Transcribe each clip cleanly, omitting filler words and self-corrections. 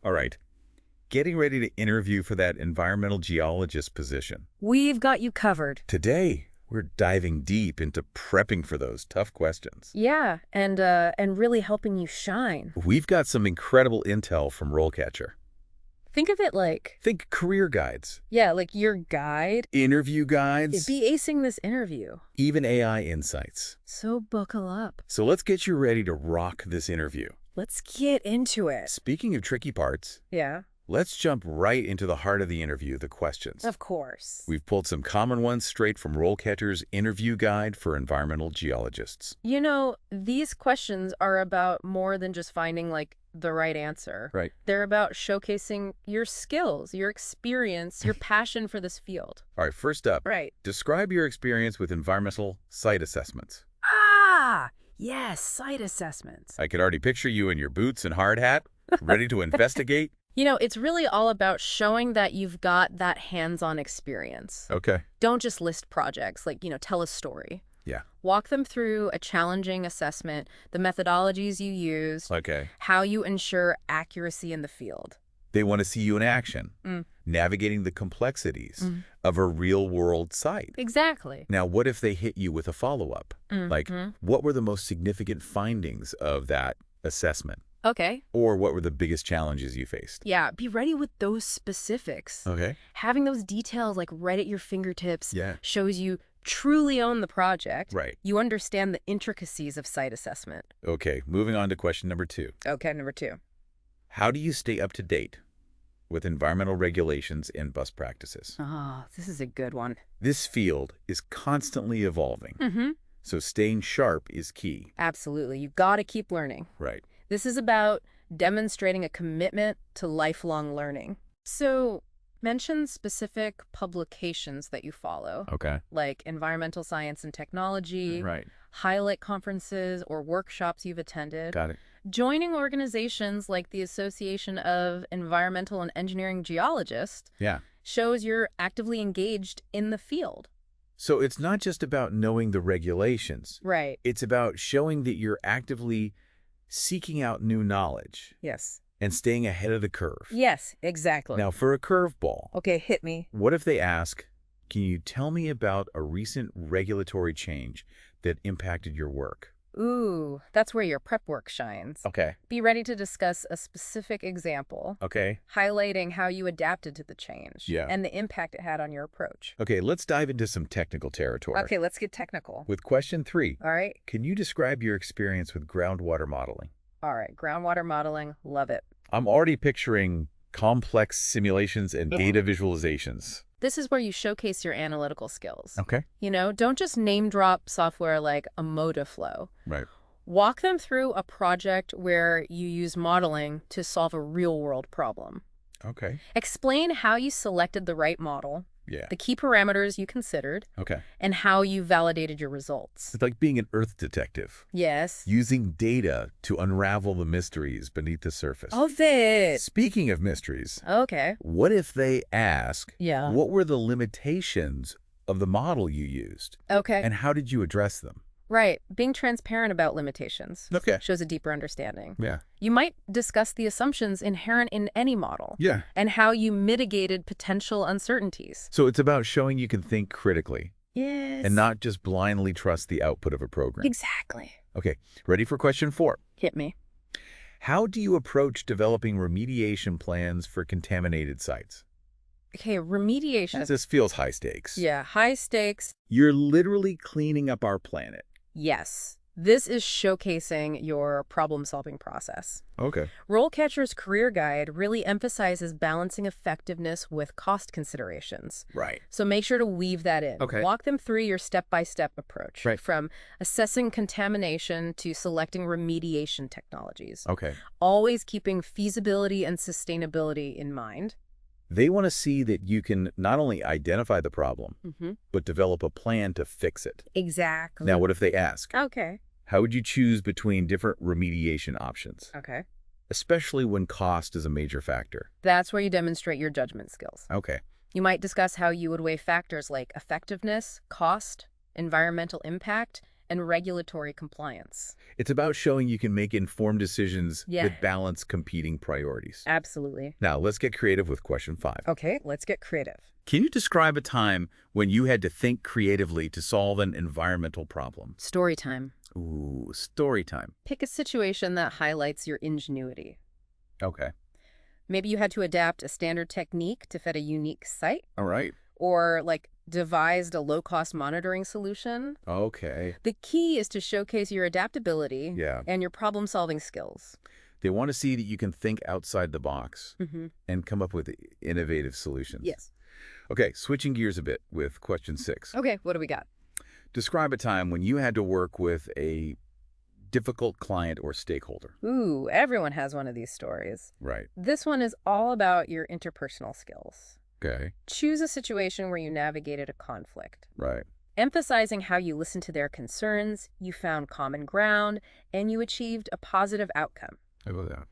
All right. Getting ready to interview for that environmental geologist position. We've got you covered. Today, we're diving deep into prepping for those tough questions. Yeah, and really helping you shine. We've got some incredible intel from RoleCatcher. Think of it like, Think career guides, yeah, like your guide. interview guides, Be acing this interview. even AI insights. So buckle up. So let's get you ready to rock this interview. Let's get into it. Speaking of tricky parts, Yeah, let's jump right into the heart of the interview, the questions. of course. We've pulled some common ones straight from RoleCatcher's interview guide for environmental geologists. You know, these questions are about more than just finding, like, the right answer. Right. They're about showcasing your skills, your experience, your passion for this field. All right, first up, Right. describe your experience with environmental site assessments. Ah, yes, site assessments. I could already picture you in your boots and hard hat, ready to investigate. You know, it's really all about showing that you've got that hands-on experience. Okay. Don't just list projects, like, tell a story. Yeah. Walk them through a challenging assessment, the methodologies you used, Okay. how you ensure accuracy in the field. They want to see you in action, navigating the complexities of a real-world site. Exactly. Now, what if they hit you with a follow-up? Like, what were the most significant findings of that assessment? Okay. Or what were the biggest challenges you faced? Yeah, be ready with those specifics. Okay. Having those details, like, right at your fingertips Yeah. shows you truly own the project. Right. You understand the intricacies of site assessment. Okay, moving on to question number 2. Okay, number 2. How do you stay up to date with environmental regulations and best practices? Oh, this is a good one. This field is constantly evolving, so staying sharp is key. Absolutely. You got to keep learning. Right. This is about demonstrating a commitment to lifelong learning. So, mention specific publications that you follow, Okay. like environmental science and technology, Right. highlight conferences or workshops you've attended. Got it. Joining organizations like the Association of Environmental and Engineering Geologists Yeah. shows you're actively engaged in the field. So it's not just about knowing the regulations. Right. It's about showing that you're actively seeking out new knowledge Yes. and staying ahead of the curve. Yes, exactly. Now, for a curveball, Okay, hit me. what if they ask, can you tell me about a recent regulatory change that impacted your work? Ooh, that's where your prep work shines. Okay. Be ready to discuss a specific example, Okay. highlighting how you adapted to the change Yeah. and the impact it had on your approach. Okay, let's dive into some technical territory. Okay, let's get technical. With question 3, All right. can you describe your experience with groundwater modeling? All right. Groundwater modeling. Love it. I'm already picturing complex simulations and data visualizations. This is where you showcase your analytical skills. Okay. Don't just name drop software like a Flow. Right. Walk them through a project where you use modeling to solve a real-world problem. Okay. Explain how you selected the right model, Yeah. the key parameters you considered, Okay. and how you validated your results. It's like being an Earth detective, Yes. using data to unravel the mysteries beneath the surface. Of it. Speaking of mysteries, Okay. what if they ask, Yeah. what were the limitations of the model you used, Okay. and how did you address them? Right. Being transparent about limitations Okay. shows a deeper understanding. Yeah. You might discuss the assumptions inherent in any model Yeah. and how you mitigated potential uncertainties. So it's about showing you can think critically Yes. and not just blindly trust the output of a program. Exactly. Okay, ready for question 4. Hit me. How do you approach developing remediation plans for contaminated sites? Okay, remediation. This feels high stakes. Yeah, high stakes. You're literally cleaning up our planet. Yes. This is showcasing your problem-solving process. Okay. RoleCatcher's Career Guide really emphasizes balancing effectiveness with cost considerations. Right. So make sure to weave that in. Okay. Walk them through your step-by-step approach. Right. From assessing contamination to selecting remediation technologies. Okay. Always keeping feasibility and sustainability in mind. They want to see that you can not only identify the problem, but develop a plan to fix it. Exactly. Now, what if they ask, Okay. how would you choose between different remediation options, Okay. especially when cost is a major factor? That's where you demonstrate your judgment skills. Okay. You might discuss how you would weigh factors like effectiveness, cost, environmental impact, and regulatory compliance. It's about showing you can make informed decisions Yeah. that balance competing priorities. Absolutely. Now, let's get creative with question 5. Okay, let's get creative. Can you describe a time when you had to think creatively to solve an environmental problem? Story time. Ooh, story time. Pick a situation that highlights your ingenuity. Okay. Maybe you had to adapt a standard technique to fit a unique site, All right. or devised a low-cost monitoring solution. Okay. The key is to showcase your adaptability Yeah. and your problem-solving skills. They want to see that you can think outside the box Mm-hmm. and come up with innovative solutions. Yes. Okay, switching gears a bit with question 6. Okay, what do we got? Describe a time when you had to work with a difficult client or stakeholder. Ooh, everyone has one of these stories. Right. This one is all about your interpersonal skills. Okay. Choose a situation where you navigated a conflict, Right. emphasizing how you listened to their concerns, you found common ground, and you achieved a positive outcome. How about that?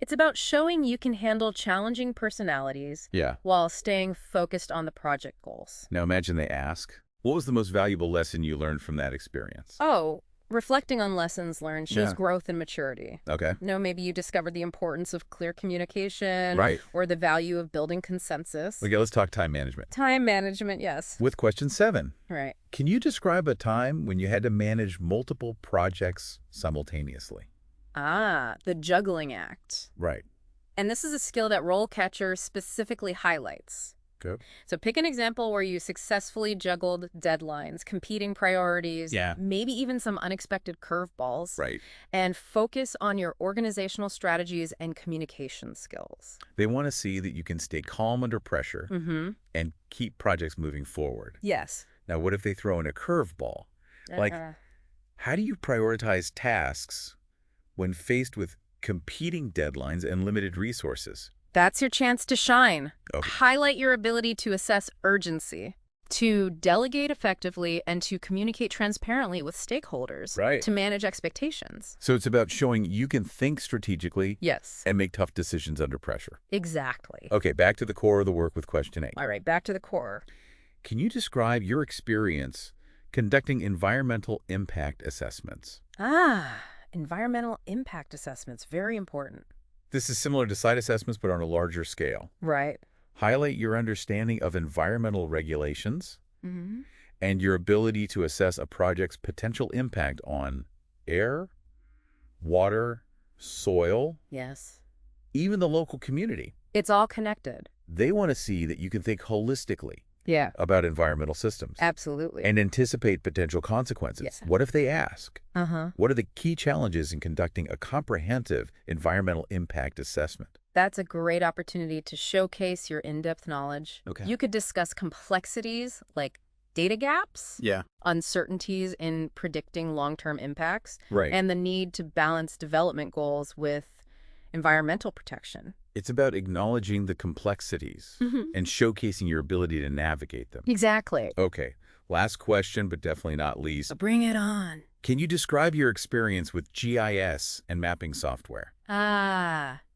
It's about showing you can handle challenging personalities Yeah. while staying focused on the project goals. Now imagine they ask, what was the most valuable lesson you learned from that experience? Oh, reflecting on lessons learned shows Yeah. growth and maturity. Okay. Maybe you discovered the importance of clear communication, Right. or the value of building consensus. Okay, let's talk time management. Time management, yes. With question 7, Right. can you describe a time when you had to manage multiple projects simultaneously? Ah, the juggling act. Right. And this is a skill that RoleCatcher specifically highlights. Good. So pick an example where you successfully juggled deadlines, competing priorities, Yeah. maybe even some unexpected curveballs, Right. and focus on your organizational strategies and communication skills. They want to see that you can stay calm under pressure Mm-hmm. and keep projects moving forward. Yes. Now, what if they throw in a curveball? Like, how do you prioritize tasks when faced with competing deadlines and limited resources? That's your chance to shine. Okay. Highlight your ability to assess urgency, to delegate effectively, and to communicate transparently with stakeholders. Right. To manage expectations. So it's about showing you can think strategically Yes. and make tough decisions under pressure. Exactly. Okay, back to the core of the work with question 8. All right, back to the core. Can you describe your experience conducting environmental impact assessments? Environmental impact assessments, very important. This is similar to site assessments, but on a larger scale. Right. Highlight your understanding of environmental regulations Mm-hmm. and your ability to assess a project's potential impact on air, water, soil, Yes. even the local community. It's all connected. They want to see that you can think holistically Yeah. about environmental systems Absolutely. and anticipate potential consequences. Yeah. What if they ask? Uh-huh. What are the key challenges in conducting a comprehensive environmental impact assessment? That's a great opportunity to showcase your in-depth knowledge. Okay. You could discuss complexities like data gaps, Yeah. uncertainties in predicting long-term impacts, Right. and the need to balance development goals with environmental protection. It's about acknowledging the complexities and showcasing your ability to navigate them. Exactly. Okay, last question, but definitely not least. Bring it on. Can you describe your experience with GIS and mapping software?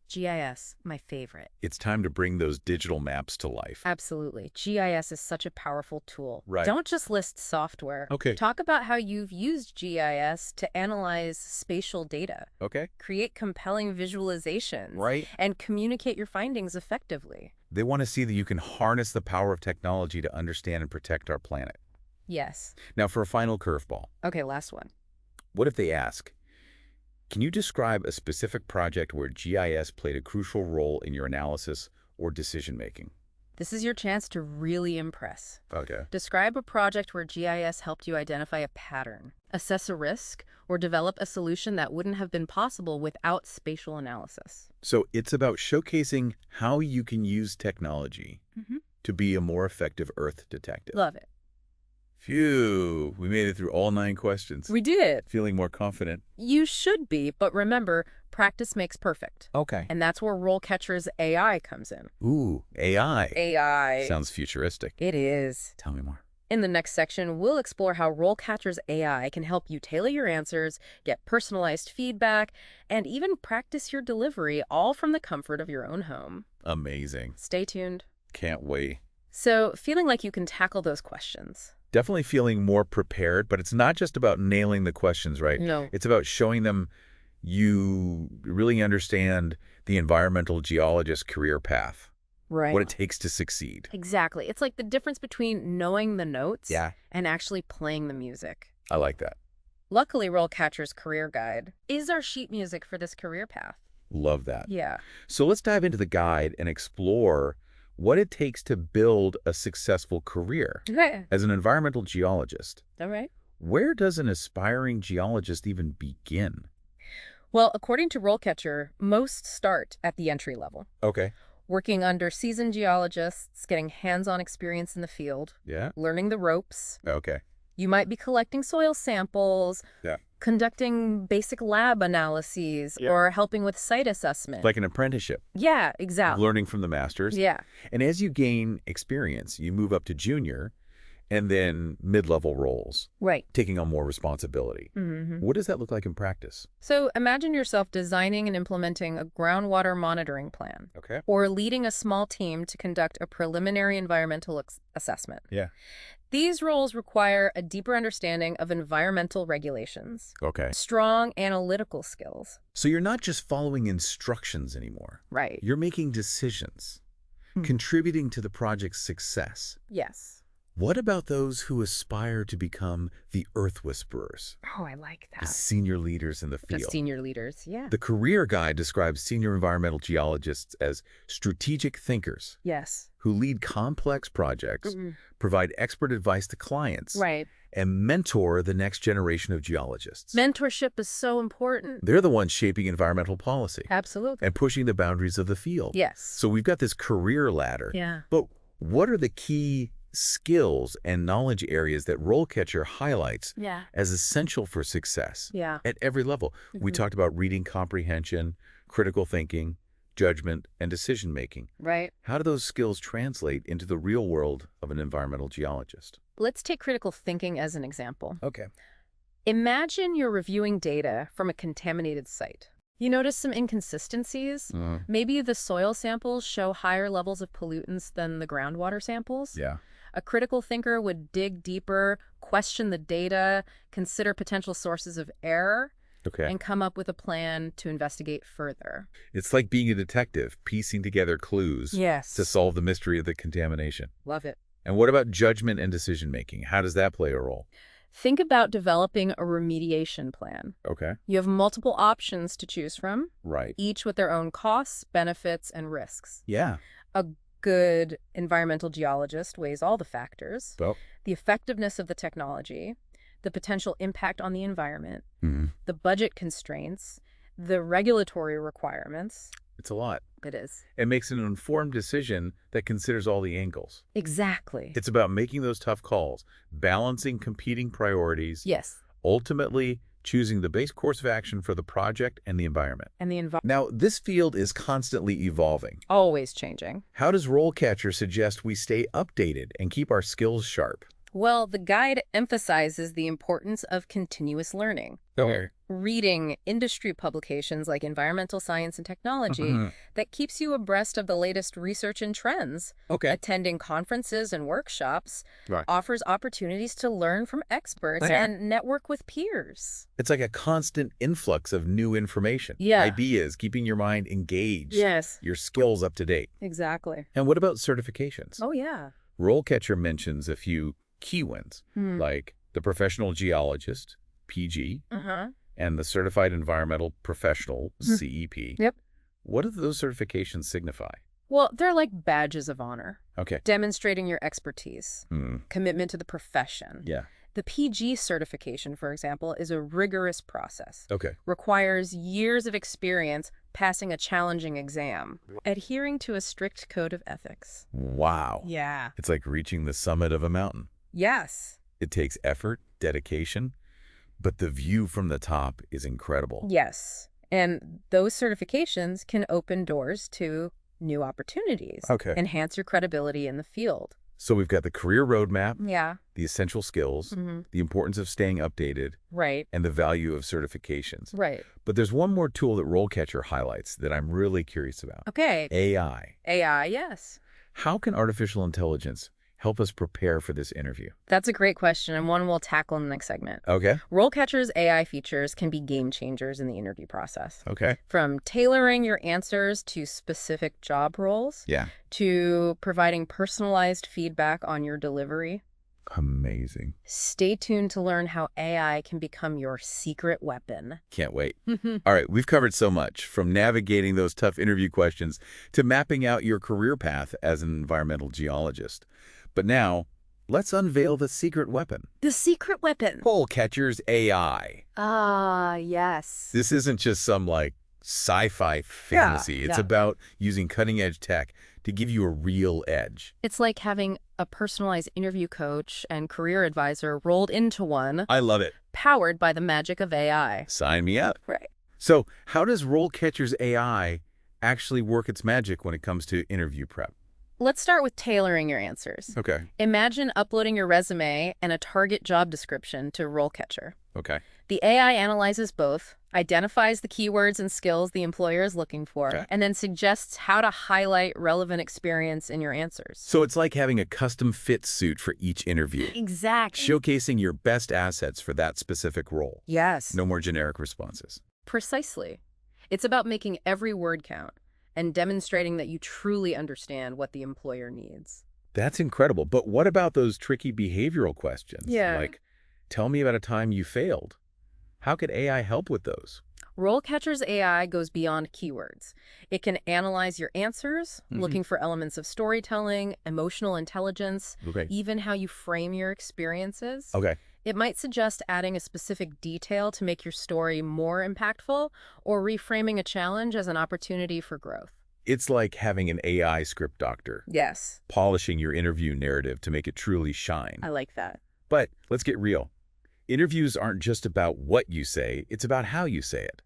GIS, my favorite. It's time to bring those digital maps to life. Absolutely. GIS is such a powerful tool. Right. Don't just list software. Okay. Talk about how you've used GIS to analyze spatial data, Okay. create compelling visualizations, Right. and communicate your findings effectively. They want to see that you can harness the power of technology to understand and protect our planet. Yes. Now, for a final curveball, Okay, last one. what if they ask, can you describe a specific project where GIS played a crucial role in your analysis or decision-making? This is your chance to really impress. Okay. Describe a project where GIS helped you identify a pattern, assess a risk, or develop a solution that wouldn't have been possible without spatial analysis. So it's about showcasing how you can use technology to be a more effective Earth detective. Love it. Phew, we made it through all 9 questions. We did. Feeling more confident. You should be, but remember, practice makes perfect. Okay. And that's where RoleCatcher's AI comes in. Ooh, AI. AI. Sounds futuristic. It is. Tell me more. In the next section, we'll explore how RoleCatcher's AI can help you tailor your answers, get personalized feedback, and even practice your delivery, all from the comfort of your own home. Amazing. Stay tuned. Can't wait. So, feeling like you can tackle those questions? Definitely feeling more prepared, but it's not just about nailing the questions, right? No. It's about showing them you really understand the environmental geologist career path, what it Right. takes to succeed. Exactly. It's like the difference between knowing the notes Yeah. and actually playing the music. I like that. Luckily, RoleCatcher's Career Guide is our sheet music for this career path. Love that. Yeah. So let's dive into the guide and explore what it takes to build a successful career. Okay. As an environmental geologist, All right. where does an aspiring geologist even begin? Well, according to RoleCatcher, most start at the entry level, Okay. working under seasoned geologists, getting hands-on experience in the field, Yeah. learning the ropes. Okay. You might be collecting soil samples, Yeah. conducting basic lab analyses, Yeah. or helping with site assessment. Like an apprenticeship, Yeah, exactly. learning from the masters. Yeah. And as you gain experience, you move up to junior and then mid-level roles, Right. taking on more responsibility. Mm-hmm. What does that look like in practice? So imagine yourself designing and implementing a groundwater monitoring plan, Okay. or leading a small team to conduct a preliminary environmental assessment. Yeah. These roles require a deeper understanding of environmental regulations, Okay. strong analytical skills. So you're not just following instructions anymore. Right. You're making decisions, Hmm. contributing to the project's success. Yes. What about those who aspire to become the Earth Whisperers, Oh, I like the that. senior leaders in the The field? senior leaders. Yeah. The career guide describes senior environmental geologists as strategic thinkers Yes. who lead complex projects, Mm-mm. provide expert advice to clients, Right. and mentor the next generation of geologists. Mentorship is so important. They're the ones shaping environmental policy Absolutely. and pushing the boundaries of the field. Yes. So we've got this career ladder. Yeah. But what are the key skills and knowledge areas that RoleCatcher highlights Yeah. as essential for success Yeah. at every level? We Mhm. talked about reading comprehension, critical thinking, judgment, and decision-making. Right. How do those skills translate into the real world of an environmental geologist? Let's take critical thinking as an example. Okay. Imagine you're reviewing data from a contaminated site. You notice some inconsistencies. Maybe the soil samples show higher levels of pollutants than the groundwater samples. Yeah. A critical thinker would dig deeper, question the data, consider potential sources of error, Okay. and come up with a plan to investigate further. It's like being a detective, piecing together clues Yes. to solve the mystery of the contamination. Love it. And what about judgment and decision-making? How does that play a role? Think about developing a remediation plan. Okay. You have multiple options to choose from, Right. each with their own costs, benefits, and risks. Yeah. A good environmental geologist weighs all the factors: Well. the effectiveness of the technology, the potential impact on the environment, Mm-hmm. the budget constraints, the regulatory requirements. It's a lot. It is. It makes an informed decision that considers all the angles. Exactly. It's about making those tough calls, balancing competing priorities, Yes. ultimately choosing the best course of action for the project and the environment. And the environment Now, this field is constantly evolving. always changing. How does RoleCatcher suggest we stay updated and keep our skills sharp? Well, the guide emphasizes the importance of continuous learning. Okay. Reading industry publications like Environmental Science and Technology Mhm. that keeps you abreast of the latest research and trends. Okay. Attending conferences and workshops Right. offers opportunities to learn from experts Yeah. and network with peers. It's like a constant influx of new information, Yeah. ideas, keeping your mind engaged, Yes, your skills up to date. exactly. And what about certifications? Oh, yeah. RoleCatcher mentions a few key ones, Hmm. like the Professional Geologist, PG, Uh-huh. and the Certified Environmental Professional, Hmm. CEP. Yep. What do those certifications signify? Well, they're like badges of honor, Okay. demonstrating your expertise, Hmm. commitment to the profession. Yeah. The PG certification, for example, is a rigorous process. Okay. Requires years of experience passing a challenging exam, adhering to a strict code of ethics. Wow. Yeah. It's like reaching the summit of a mountain. Yes. It takes effort, dedication, but the view from the top is incredible. Yes. And those certifications can open doors to new opportunities. Okay. Enhance your credibility in the field. So we've got the career roadmap, Yeah. the essential skills, Mm-hmm. the importance of staying updated, Right. and the value of certifications. Right. But there's one more tool that RoleCatcher highlights that I'm really curious about. Okay. AI. AI, yes. How can artificial intelligence help us prepare for this interview? That's a great question, and one we'll tackle in the next segment. Okay. RoleCatcher's AI features can be game changers in the interview process. Okay. From tailoring your answers to specific job roles, Yeah. to providing personalized feedback on your delivery. Amazing. Stay tuned to learn how AI can become your secret weapon. Can't wait. All right, we've covered so much, from navigating those tough interview questions to mapping out your career path as an environmental geologist. But now, let's unveil the secret weapon. The secret weapon. RoleCatcher's AI. Ah, yes. This isn't just some, sci-fi fantasy. It's about using cutting-edge tech to give you a real edge. It's like having a personalized interview coach and career advisor rolled into one. I love it. Powered by the magic of AI. Sign me up. Right. So how does RoleCatcher's AI actually work its magic when it comes to interview prep? Let's start with tailoring your answers. Okay. Imagine uploading your resume and a target job description to RoleCatcher. Okay. The AI analyzes both, identifies the keywords and skills the employer is looking for, and then suggests how to highlight relevant experience in your answers. So it's like having a custom fit suit for each interview. Exactly. Showcasing your best assets for that specific role. Yes. No more generic responses. Precisely. It's about making every word count and demonstrating that you truly understand what the employer needs. That's incredible. But what about those tricky behavioral questions? Yeah. Like, tell me about a time you failed. How could AI help with those? RoleCatcher's AI goes beyond keywords. It can analyze your answers, looking for elements of storytelling, emotional intelligence, even how you frame your experiences. Okay. It might suggest adding a specific detail to make your story more impactful, or reframing a challenge as an opportunity for growth. It's like having an AI script doctor. Yes. Polishing your interview narrative to make it truly shine. I like that. But let's get real. Interviews aren't just about what you say, it's about how you say it.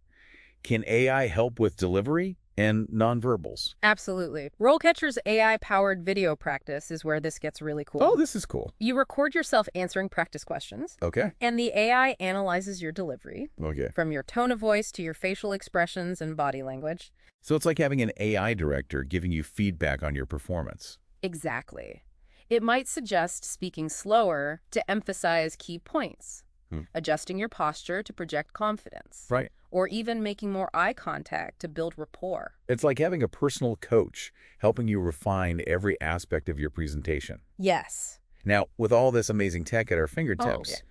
Can AI help with delivery and nonverbals? Absolutely. RoleCatcher's AI-powered video practice is where this gets really cool. Oh, this is cool. You record yourself answering practice questions. Okay. And the AI analyzes your delivery. Okay. From your tone of voice to your facial expressions and body language. So it's like having an AI director giving you feedback on your performance. Exactly. It might suggest speaking slower to emphasize key points, adjusting your posture to project confidence. Right. Or even making more eye contact to build rapport. It's like having a personal coach helping you refine every aspect of your presentation. Yes. Now, with all this amazing tech at our fingertips,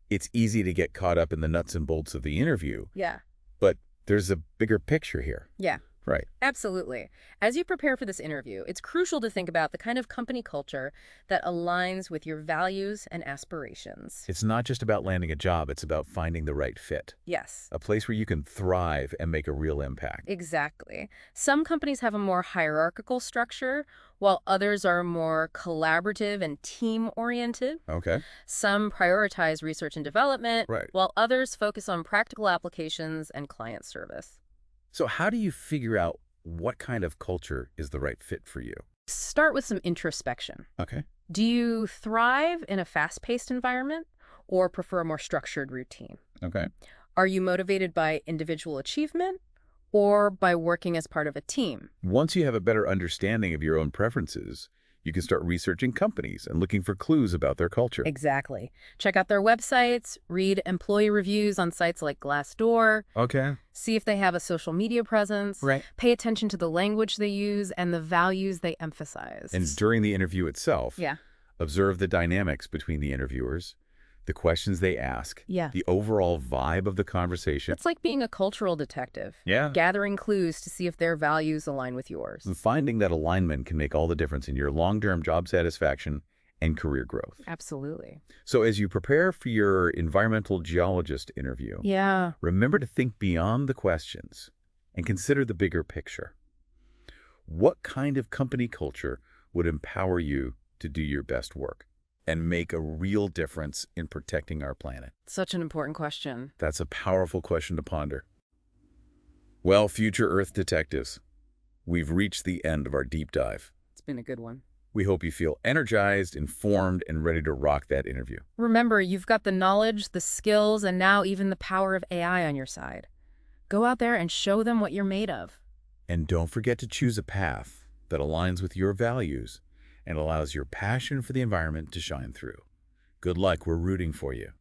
it's easy to get caught up in the nuts and bolts of the interview. Yeah. But there's a bigger picture here. Yeah. Right. Absolutely. As you prepare for this interview, it's crucial to think about the kind of company culture that aligns with your values and aspirations. It's not just about landing a job, it's about finding the right fit. Yes. A place where you can thrive and make a real impact. Exactly. Some companies have a more hierarchical structure, while others are more collaborative and team-oriented. Okay. Some prioritize research and development, Right. while others focus on practical applications and client service. So how do you figure out what kind of culture is the right fit for you? Start with some introspection. Okay. Do you thrive in a fast-paced environment or prefer a more structured routine? Okay. Are you motivated by individual achievement or by working as part of a team? Once you have a better understanding of your own preferences, you can start researching companies and looking for clues about their culture. Exactly. Check out their websites, read employee reviews on sites like Glassdoor. Okay. See if they have a social media presence. Right. Pay attention to the language they use and the values they emphasize. And during the interview itself, Yeah. observe the dynamics between the interviewers, the questions they ask, Yeah. the overall vibe of the conversation. It's like being a cultural detective. Yeah. Gathering clues to see if their values align with yours. And finding that alignment can make all the difference in your long-term job satisfaction and career growth. Absolutely. So as you prepare for your environmental geologist interview, Yeah. remember to think beyond the questions and consider the bigger picture. What kind of company culture would empower you to do your best work and make a real difference in protecting our planet? Such an important question. That's a powerful question to ponder. Well, future Earth detectives, we've reached the end of our deep dive. It's been a good one. We hope you feel energized, informed, and ready to rock that interview. Remember, you've got the knowledge, the skills, and now even the power of AI on your side. Go out there and show them what you're made of. And don't forget to choose a path that aligns with your values and allows your passion for the environment to shine through. Good luck, we're rooting for you.